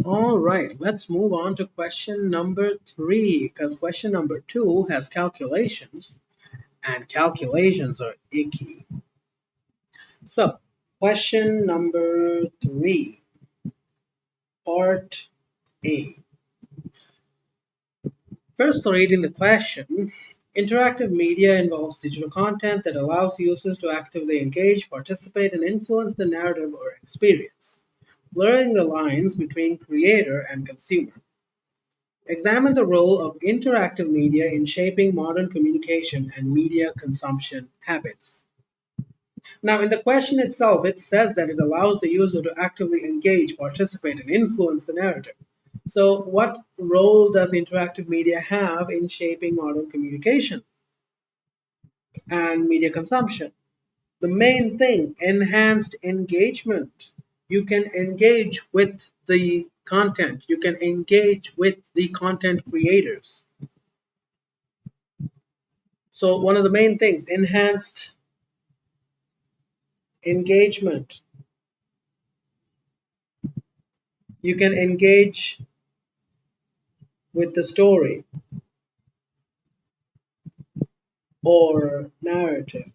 All right, let's move on to question number three because question number two has calculations, and calculations are icky. So, question number three, part A. First, reading the question. Interactive media involves digital content that allows users to actively engage, participate, and influence the narrative or experience, blurring the lines between creator and consumer. Examine the role of interactive media in shaping modern communication and media consumption habits. Now, in the question itself, it says that it allows the user to actively engage, participate, and influence the narrative. So, what role does interactive media have in shaping modern communication and media consumption? The main thing, enhanced engagement. You can engage with the content, you can engage with the content creators. So, one of the main things, enhanced engagement. You can engage with the story or narrative.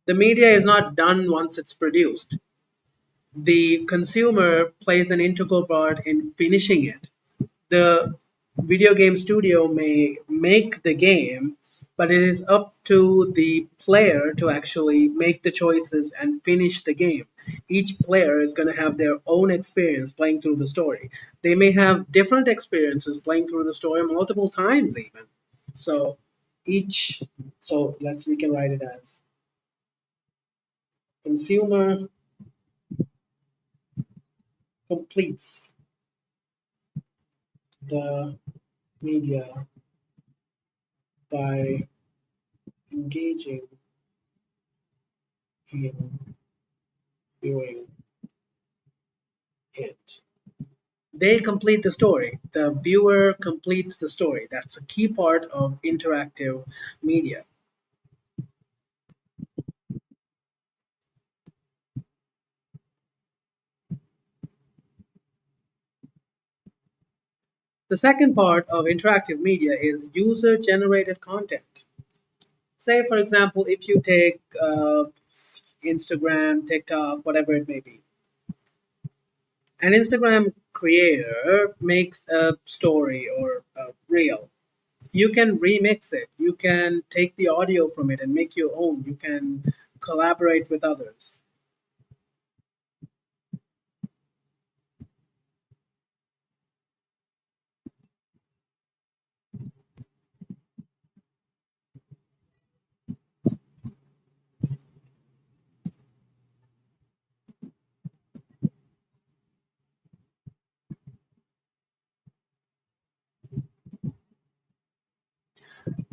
The media is not done once it's produced. The consumer plays an integral part in finishing it. The video game studio may make the game, but it is up to the player to actually make the choices and finish the game. Each player is going to have their own experience playing through the story. They may have different experiences playing through the story multiple times, even. So each, so let's we can write it as consumer completes the media by engaging in viewing it. They complete the story. The viewer completes the story. That's a key part of interactive media. The second part of interactive media is user generated content. Say, for example, if you take Instagram, TikTok, whatever it may be, an Instagram creator makes a story or a reel. You can remix it, you can take the audio from it and make your own, you can collaborate with others.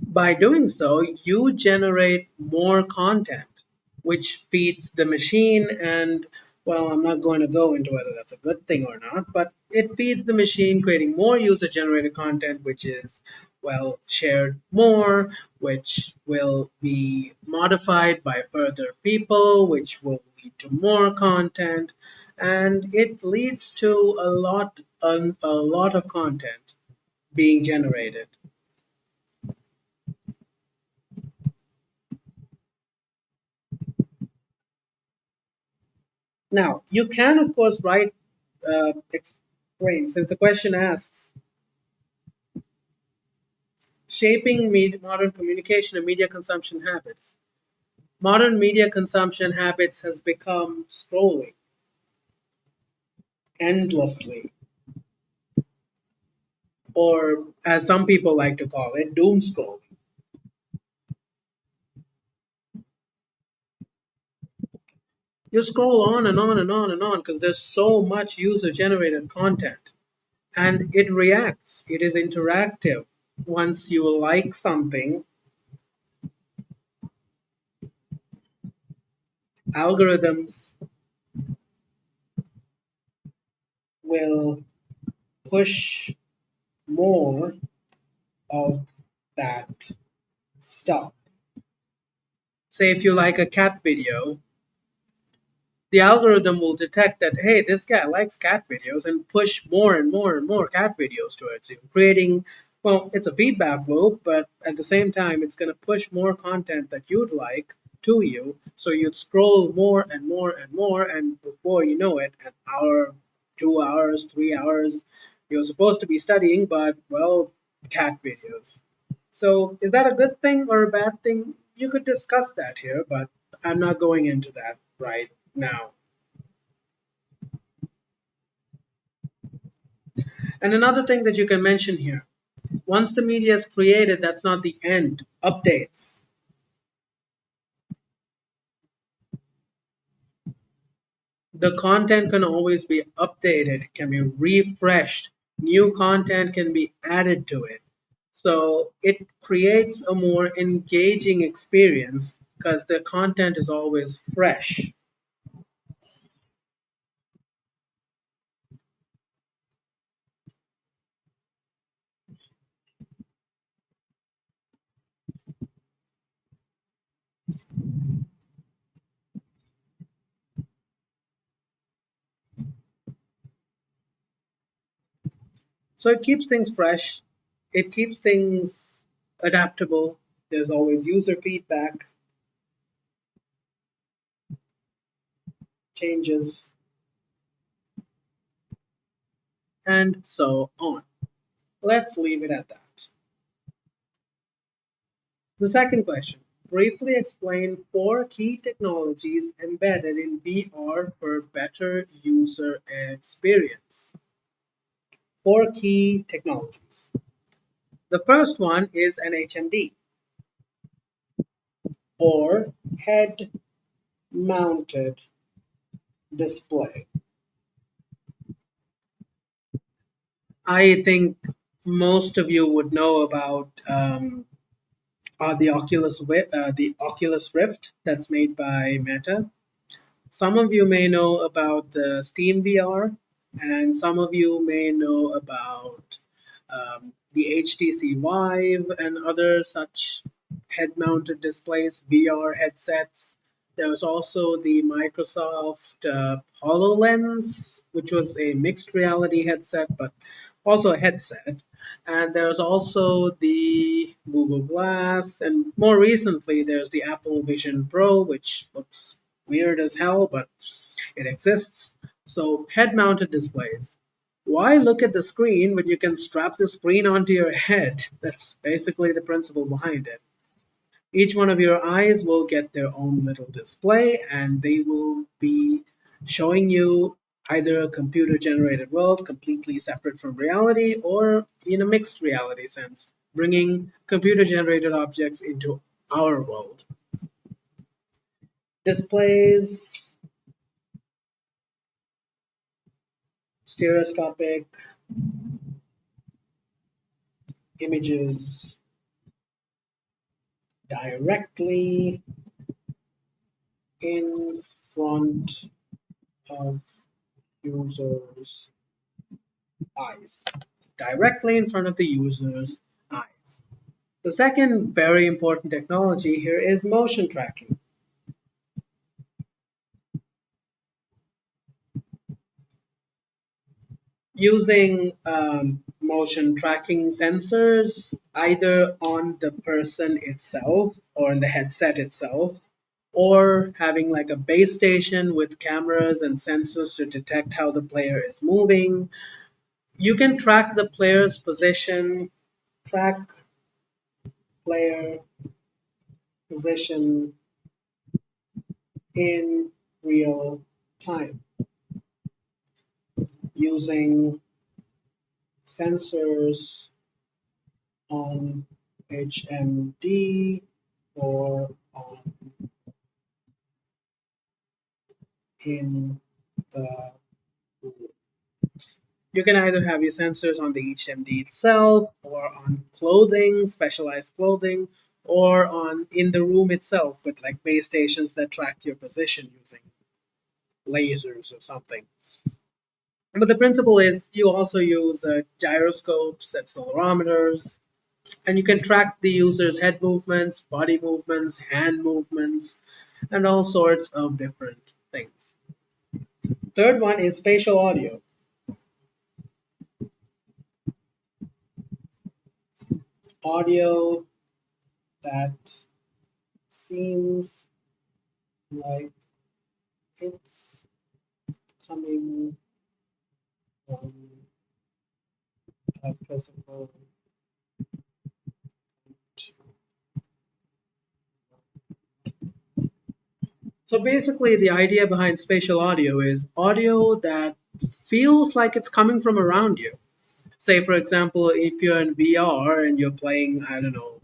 By doing so, you generate more content, which feeds the machine. And, well, I'm not going to go into whether that's a good thing or not, but it feeds the machine, creating more user generated content, which is, well, shared more, which will be modified by further people, which will lead to more content. And it leads to a lot of content being generated. Now, you can, of course, write, explain, since the question asks, shaping modern communication and media consumption habits. Modern media consumption habits has become scrolling endlessly, or as some people like to call it, doom scrolling. You scroll on and on and on and on because there's so much user generated content and it reacts, it is interactive. Once you like something, algorithms will push more of that stuff. Say if you like a cat video, the algorithm will detect that, hey, this guy likes cat videos and push more and more and more cat videos towards you, creating, well, it's a feedback loop, but at the same time, it's going to push more content that you'd like to you. So you'd scroll more and more and more, and before you know it, an hour, 2 hours, 3 hours, you're supposed to be studying, but, well, cat videos. So, is that a good thing or a bad thing? You could discuss that here, but I'm not going into that right now. And another thing that you can mention here, once the media is created, that's not the end. Updates. The content can always be updated, can be refreshed, new content can be added to it. So it creates a more engaging experience because the content is always fresh. So it keeps things fresh, it keeps things adaptable. There's always user feedback, changes, and so on. Let's leave it at that. The second question, briefly explain four key technologies embedded in VR for better user experience. Four key technologies. The first one is an HMD, or head mounted display. I think most of you would know about the Oculus Rift that's made by Meta. Some of you may know about the Steam VR, and some of you may know about the HTC Vive and other such head-mounted displays, VR headsets. There was also the Microsoft HoloLens, which was a mixed reality headset, but also a headset. And there's also the Google Glass, and more recently, there's the Apple Vision Pro, which looks weird as hell, but it exists. So, head mounted displays. Why look at the screen when you can strap the screen onto your head? That's basically the principle behind it. Each one of your eyes will get their own little display, and they will be showing you either a computer generated world completely separate from reality or in a mixed reality sense, bringing computer generated objects into our world. Displays, stereoscopic images directly in front of users' eyes. Directly in front of the user's eyes. The second very important technology here is motion tracking. Using motion tracking sensors either on the person itself or in the headset itself, or having like a base station with cameras and sensors to detect how the player is moving. You can track the player's position, track player position in real time using sensors on HMD or on in the you can either have your sensors on the HMD itself or on clothing, specialized clothing, or on in the room itself with like base stations that track your position using lasers or something. But the principle is you also use gyroscopes, accelerometers, and you can track the user's head movements, body movements, hand movements, and all sorts of different things. Third one is spatial audio. Audio that seems like it's coming from a physical. So basically, the idea behind spatial audio is audio that feels like it's coming from around you. Say, for example, if you're in VR and you're playing, I don't know,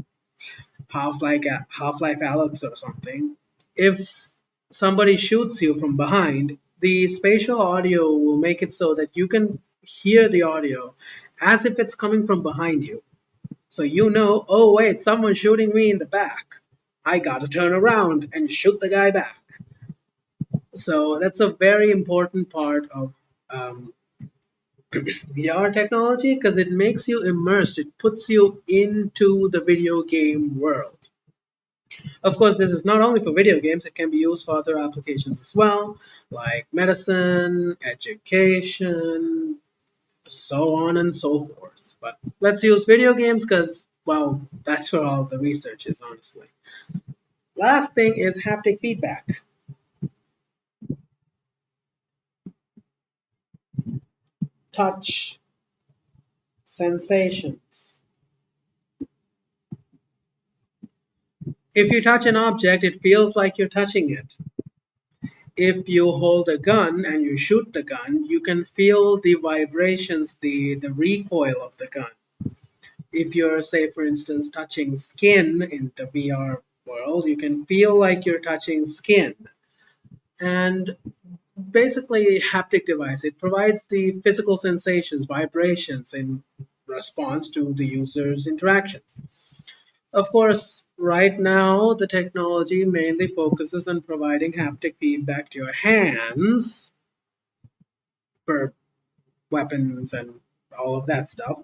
Half-Life Alex or something, if somebody shoots you from behind, the spatial audio will make it so that you can hear the audio as if it's coming from behind you. So you know, oh wait, someone's shooting me in the back. I gotta turn around and shoot the guy back. So that's a very important part of VR technology because it makes you immersed. It puts you into the video game world. Of course, this is not only for video games, it can be used for other applications as well, like medicine, education, so on and so forth. But let's use video games because, well, that's where all the research is, honestly. Last thing is haptic feedback. Touch, sensations. If you touch an object, it feels like you're touching it. If you hold a gun and you shoot the gun, you can feel the vibrations, the recoil of the gun. If you're, say, for instance, touching skin in the VR world, you can feel like you're touching skin. And basically, haptic device, it provides the physical sensations, vibrations in response to the user's interactions. Of course, right now, the technology mainly focuses on providing haptic feedback to your hands for weapons and all of that stuff.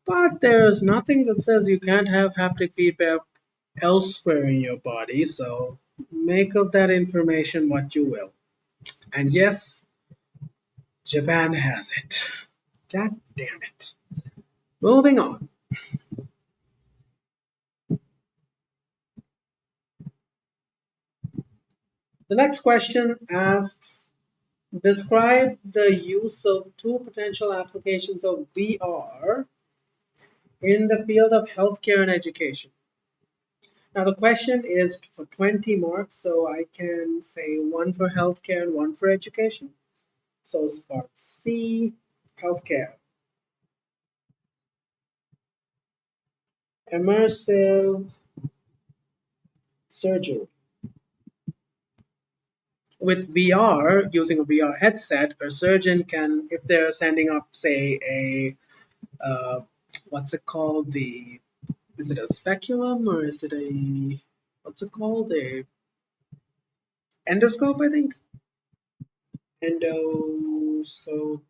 But there's nothing that says you can't have haptic feedback elsewhere in your body, so make of that information what you will. And yes, Japan has it. God damn it. Moving on. The next question asks, describe the use of two potential applications of VR in the field of healthcare and education. Now, the question is for 20 marks, so I can say one for healthcare and one for education. So, part C, healthcare. Immersive surgery. With VR, using a VR headset, a surgeon can, if they're sending up, say, what's it called? Is it a speculum or is it what's it called? A endoscope, I think. Endoscope.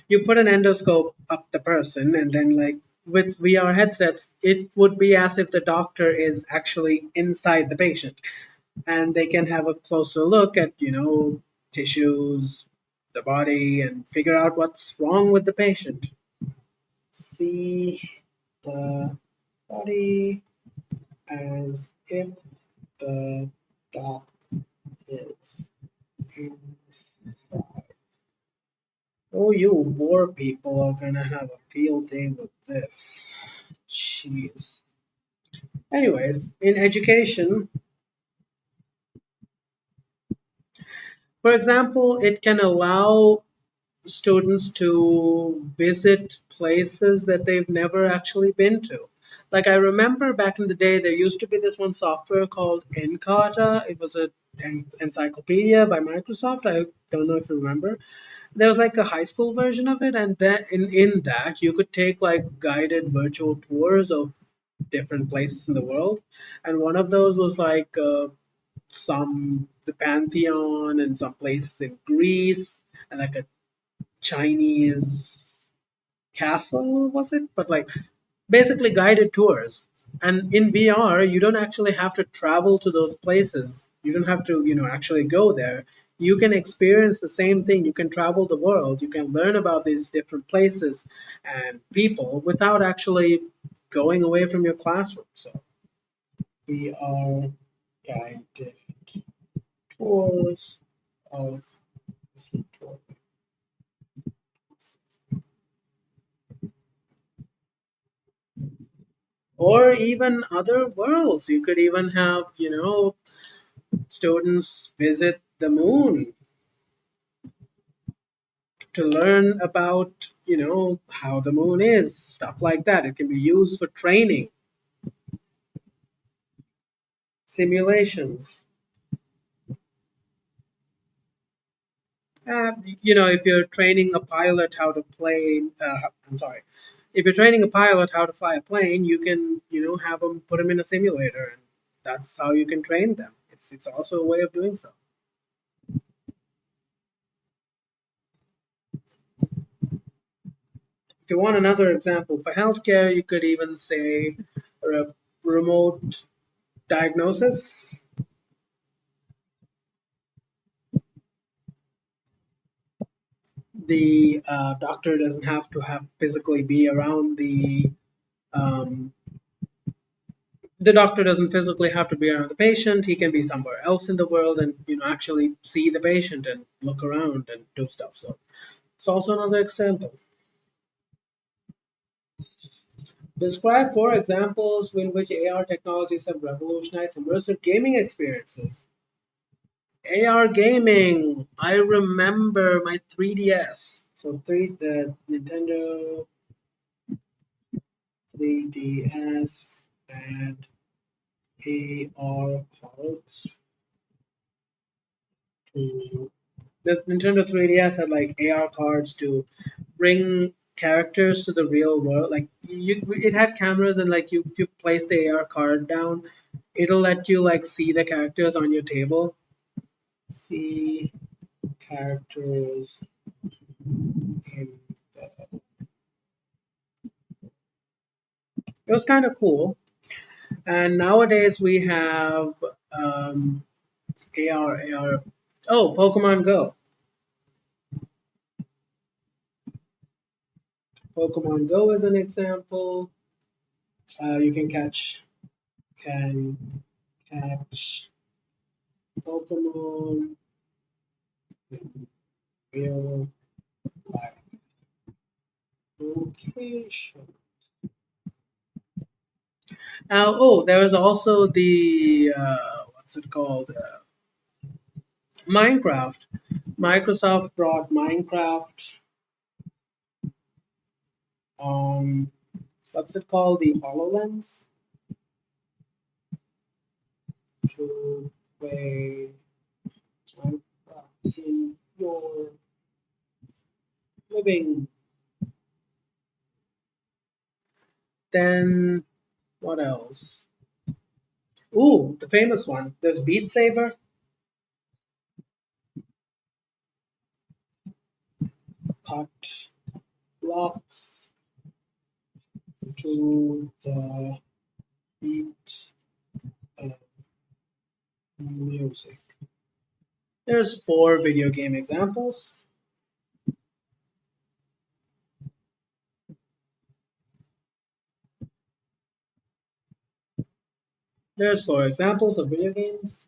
You put an endoscope up the person, and then, like, with VR headsets, it would be as if the doctor is actually inside the patient, and they can have a closer look at, tissues, the body, and figure out what's wrong with the patient. See the body as if the doc is inside. Oh, you war people are gonna have a field day with this. Jeez. Anyways, in education, for example, it can allow students to visit places that they've never actually been to. Like, I remember back in the day, there used to be this one software called Encarta. It was an encyclopedia by Microsoft. I don't know if you remember. There was like a high school version of it, and then in that you could take like guided virtual tours of different places in the world. And one of those was like some the Pantheon and some places in Greece and like a Chinese castle, was it? But like basically guided tours. And in VR, you don't actually have to travel to those places. You don't have to, actually go there. You can experience the same thing. You can travel the world. You can learn about these different places and people without actually going away from your classroom. So we are guided tours of historical, or even other worlds. You could even have, students visit the moon to learn about, how the moon is, stuff like that. It can be used for training, simulations. If you're training a pilot how to play, I'm sorry, if you're training a pilot how to fly a plane, you can, have them put them in a simulator, and that's how you can train them. It's also a way of doing so. If you want another example for healthcare, you could even say remote diagnosis. The doctor doesn't have to have physically be around um, the doctor doesn't physically have to be around the patient. He can be somewhere else in the world and actually see the patient and look around and do stuff. So it's also another example. Describe four examples in which AR technologies have revolutionized immersive gaming experiences. AR gaming. I remember my 3DS. So the Nintendo 3DS and AR cards to the Nintendo 3DS had like AR cards to bring characters to the real world. Like it had cameras, and like if you place the AR card down, it'll let you like see the characters on your table. See characters in the. It was kind of cool. And nowadays we have AR. Oh, Pokemon Go. Pokemon Go is an example. You can catch Pokemon in real life location. There was also the what's it called? Minecraft. Microsoft brought Minecraft on what's it called? The HoloLens to play Minecraft in your living. Then what else? Ooh, the famous one. There's Beat Saber, pot blocks to the beat of music. There's four video game examples. There's four examples of video games.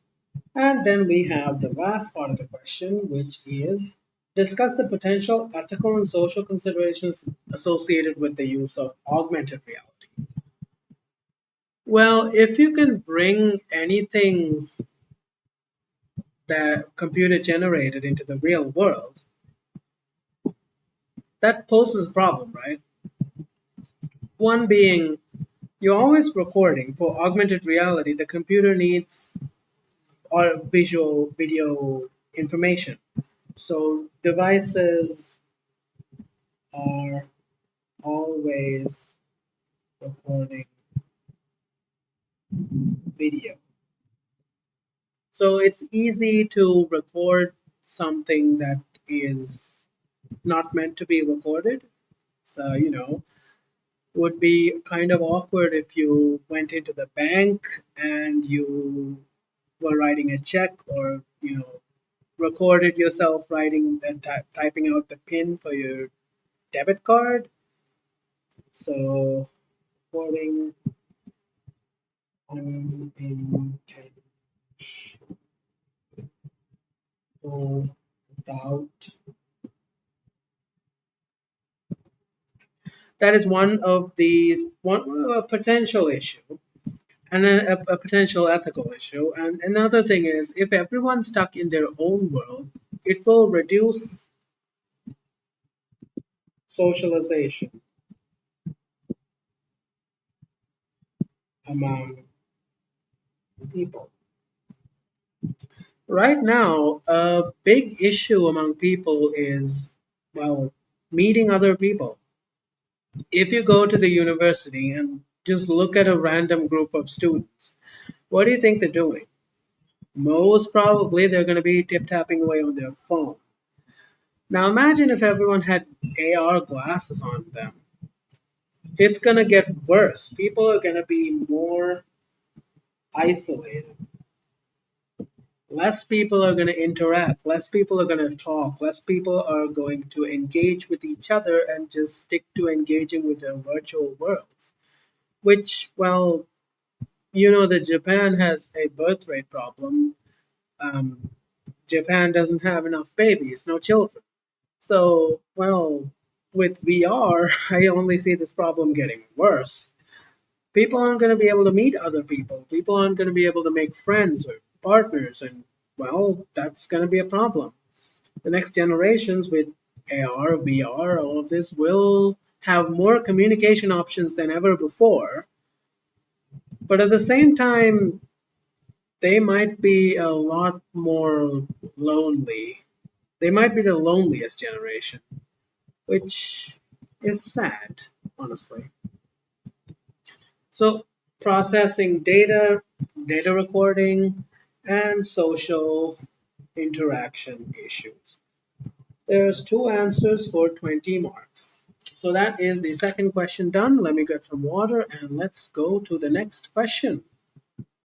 And then we have the last part of the question, which is discuss the potential ethical and social considerations associated with the use of augmented reality. Well, if you can bring anything that computer generated into the real world, that poses a problem, right? One being you're always recording. For augmented reality, the computer needs or visual video information. So devices are always recording video. So it's easy to record something that is not meant to be recorded. So, would be kind of awkward if you went into the bank and you were writing a check, or, recorded yourself writing and typing out the PIN for your debit card. So recording unintentional doubt. That is one of these one potential issue, and then a potential ethical issue. And another thing is, if everyone's stuck in their own world, it will reduce socialization among people. Right now, a big issue among people is, well, meeting other people. If you go to the university and just look at a random group of students, what do you think they're doing? Most probably they're going to be tip tapping away on their phone. Now imagine if everyone had AR glasses on them. It's going to get worse. People are going to be more isolated. Less people are going to interact, less people are going to talk, less people are going to engage with each other and just stick to engaging with their virtual worlds. Which, well, you know that Japan has a birth rate problem. Um, Japan doesn't have enough babies, no children. So, well, with VR, I only see this problem getting worse. People aren't going to be able to meet other people. People aren't going to be able to make friends or partners, and well, that's going to be a problem. The next generations with AR, VR, all of this will have more communication options than ever before. But at the same time, they might be a lot more lonely. They might be the loneliest generation, which is sad, honestly. So, processing data, data recording, and social interaction issues. There's two answers for 20 marks. So that is the second question done. Let me get some water and let's go to the next question.